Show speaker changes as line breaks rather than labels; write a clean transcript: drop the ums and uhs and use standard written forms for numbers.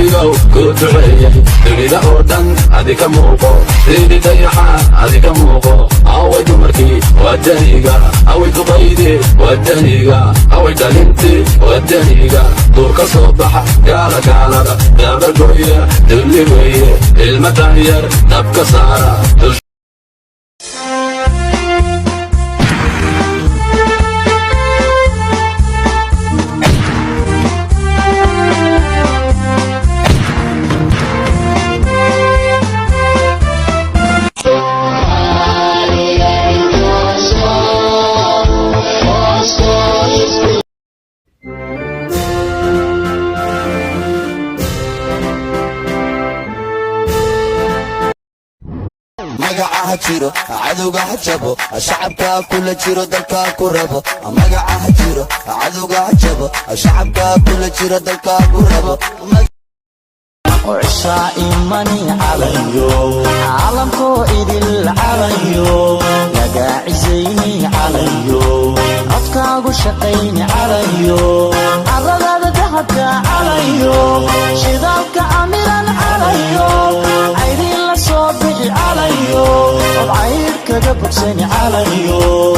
rabbigow ku duceeyey dunida oo dhan adika muuqo sidii dayaxa adika muuqo away dumarkii wadaniga away duqaydii wadaniga away dhalintii wadaniga duurka soo baxa gaalagaalada dabargoya dulli weeye ilma daanyar dabka saara
magaca jiro cadowga jabo shacabka kula jiro dalka ku rabo magaca jiro cadowga jabo shacabka kula jiro dalka ku rabo
وعشائمني عليو عالمكو إدل عليو يقاعزيني عليو أفكاقو شقيني عليو عرضاد دهبك عليو شذابك عميرا عليو عيدين لصوبي عليو وبعيرك قبكسيني عليو